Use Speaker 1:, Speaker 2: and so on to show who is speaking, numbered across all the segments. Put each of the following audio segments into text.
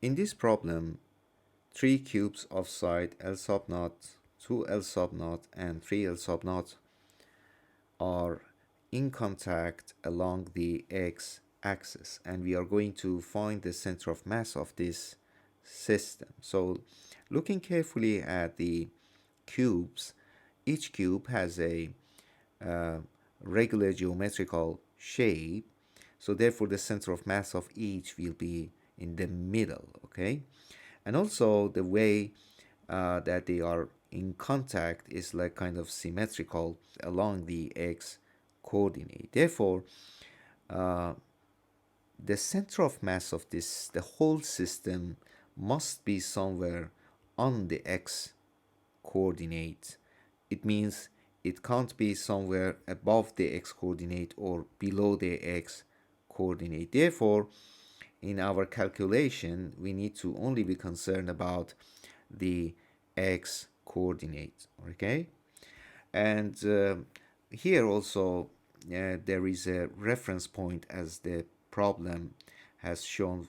Speaker 1: In this problem, three cubes of side L sub naught, 2 L sub naught, and 3 L sub naught are in contact along the x-axis, and we are going to find the center of mass of this system. So looking carefully at the cubes, each cube has a uh, regular geometrical shape, so therefore the center of mass of each will be in the middle, okay? And also the way that they are in contact is like kind of symmetrical along the x coordinate. Therefore, uh, the center of mass of the whole system must be somewhere on the x coordinate. It means it can't be somewhere above the x coordinate or below the x coordinate. Therefore, in our calculation, we need to only be concerned about the x coordinate, okay? And here also there is a reference point as the problem has shown.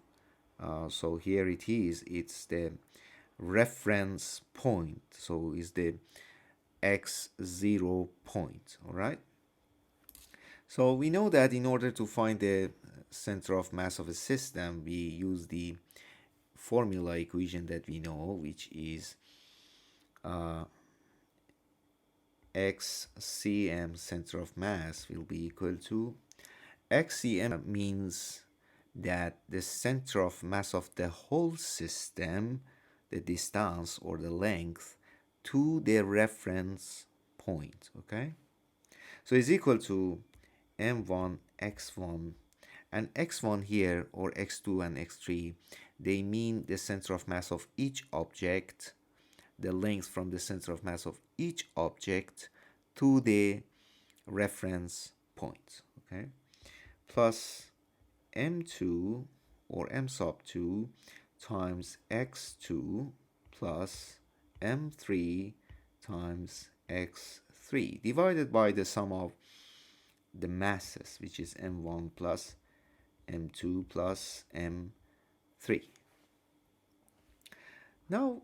Speaker 1: So here it is, it's the reference point, so is the x0 point, all right? So we know that in order to find the center of mass of a system, we use the formula equation that we know, which is uh, xcm center of mass will be equal to xcm means that the center of mass of the whole system, the distance or the length to the reference point, okay? So is equal to m1 x1, and x1 here or x2 and x3, they mean the center of mass of each object, the length from the center of mass of each object to the reference point, okay? Plus m2 or m sub 2 times x2 plus m3 times x3 divided by the sum of the masses, which is m1 plus m2 plus m3. Now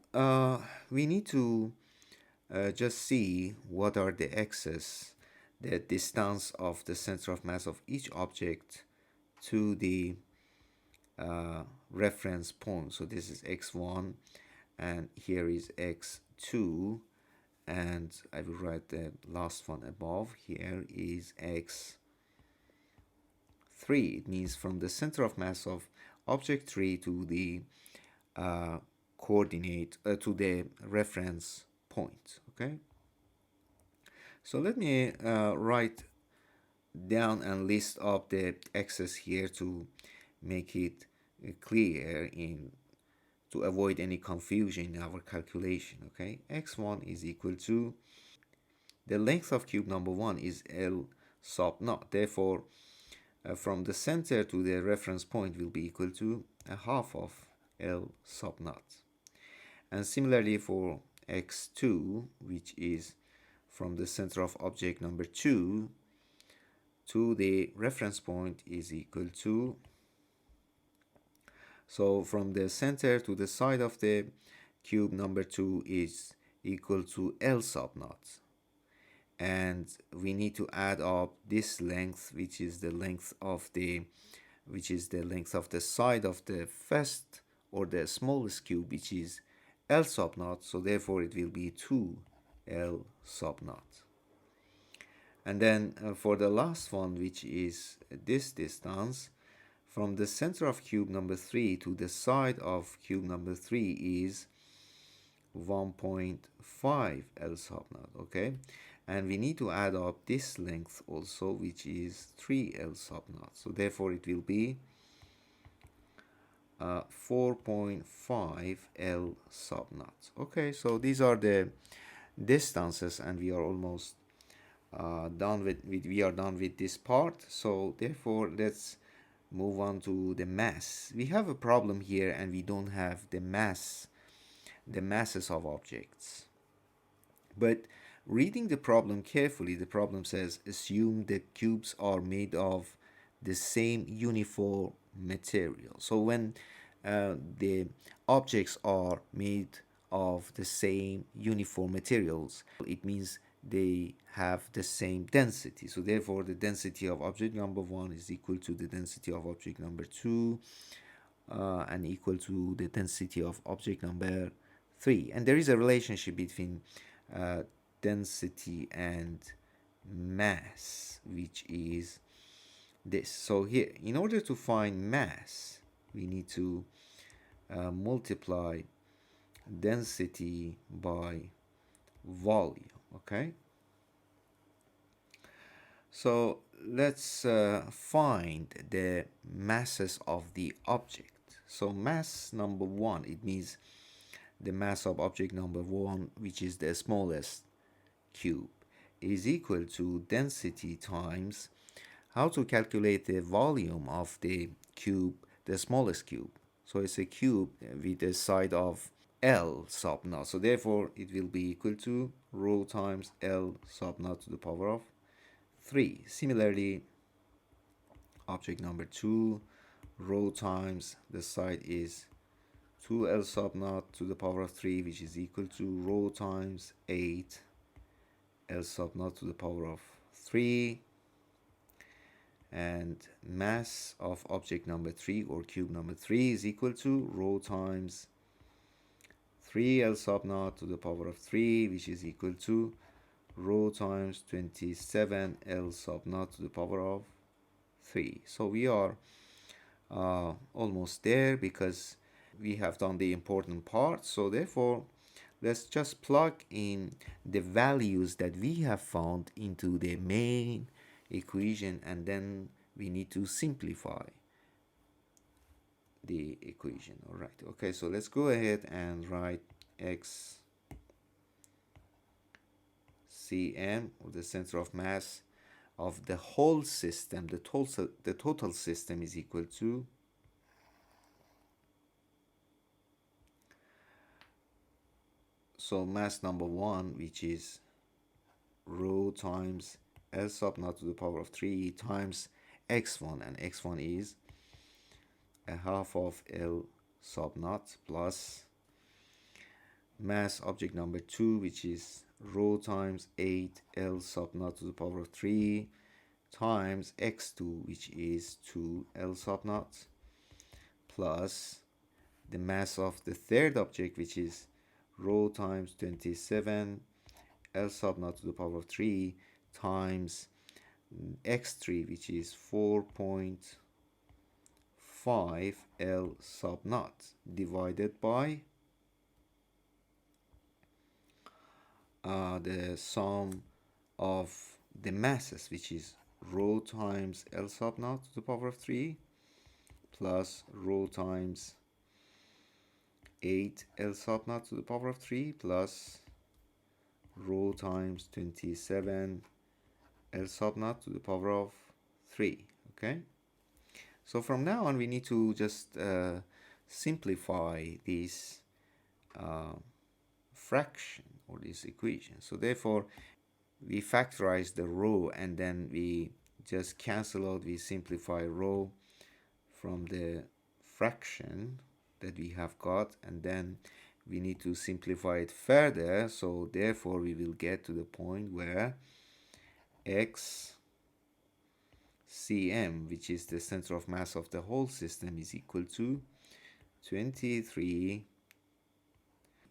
Speaker 1: we need to just see what are the x's, the distance of the center of mass of each object to the reference point. So this is x1 and here is x2, and I will write the last one above. Here is x3. It means from the center of mass of object 3 to the coordinate to the reference point, okay? So let me write down and list up the x's here to make it clear in to avoid any confusion in our calculation, okay? x1 is equal to the length of cube number 1 is L sub naught. Therefore, from the center to the reference point will be equal to a half of L sub naught. And similarly for x2, which is from the center of object number 2 to the reference point is equal to, so from the center to the side of the cube number 2 is equal to L sub naught. And we need to add up this length, which is the length of the side of the first or the smallest cube, which is L sub naught. So therefore it will be 2L sub naught. And then for the last one, which is this distance from the center of cube number 3 to the side of cube number 3 is 1.5 L sub naught, okay? And we need to add up this length also, which is 3 L sub naught. So therefore it will be 4.5 L sub naught. Okay, so these are the distances, and we are almost done with this part. So therefore let's move on to the mass. We have a problem here and we don't have the masses of objects. But reading the problem carefully, the problem says assume that cubes are made of the same uniform material. So when the objects are made of the same uniform materials. It means they have the same density. So therefore, the density of object number 1 is equal to the density of object number 2 and equal to the density of object number 3. And there is a relationship between density and mass, which is this. So here, in order to find mass, we need to multiply density by volume. Okay, so let's find the masses of the object. So mass number 1, it means the mass of object number 1, which is the smallest cube, is equal to density times how to calculate the volume of the cube, the smallest cube. So it's a cube with a side of L sub naught. So therefore it will be equal to rho times L sub naught to the power of 3. Similarly, object number 2, rho times the side is 2L sub naught to the power of 3, which is equal to rho times 8 L sub naught to the power of 3. And mass of object number 3 or cube number 3 is equal to rho times 3L sub naught to the power of 3, which is equal to rho times 27L sub naught to the power of 3. So we are almost there because we have done the important part. So therefore, let's just plug in the values that we have found into the main equation, and then we need to simplify the equation. All right, okay, so let's go ahead and write x cm, or the center of mass of the whole system, the total system, is equal to so mass number 1, which is rho times L sub naught to the power of 3 times x1, and x1 is a half of L sub naught, plus mass object number 2, which is rho times 8 L sub naught to the power of 3 times x2, which is 2 L sub naught, plus the mass of the third object, which is rho times 27 L sub naught to the power of 3 times x3, which is 4.5 L sub naught, divided by the sum of the masses, which is rho times L sub naught to the power of 3 plus rho times 8 L sub naught to the power of 3 plus rho times 27 L sub naught to the power of 3. Okay, so from now on we need to just simplify this fraction or this equation. So therefore we factorize the rho, and then we just cancel out, we simplify rho from the fraction that we have got, and then we need to simplify it further. So therefore we will get to the point where x cm, which is the center of mass of the whole system, is equal to 23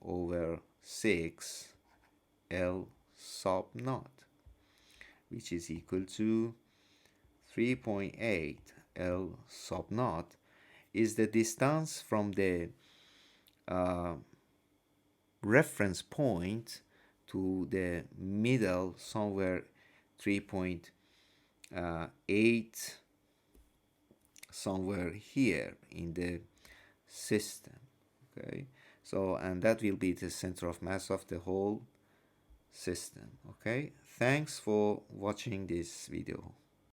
Speaker 1: over 6 L sub naught, which is equal to 3.8 L sub naught, is the distance from the reference point to the middle, somewhere 3.8, somewhere here in the system. Okay, so and that will be the center of mass of the whole system. Okay, thanks for watching this video.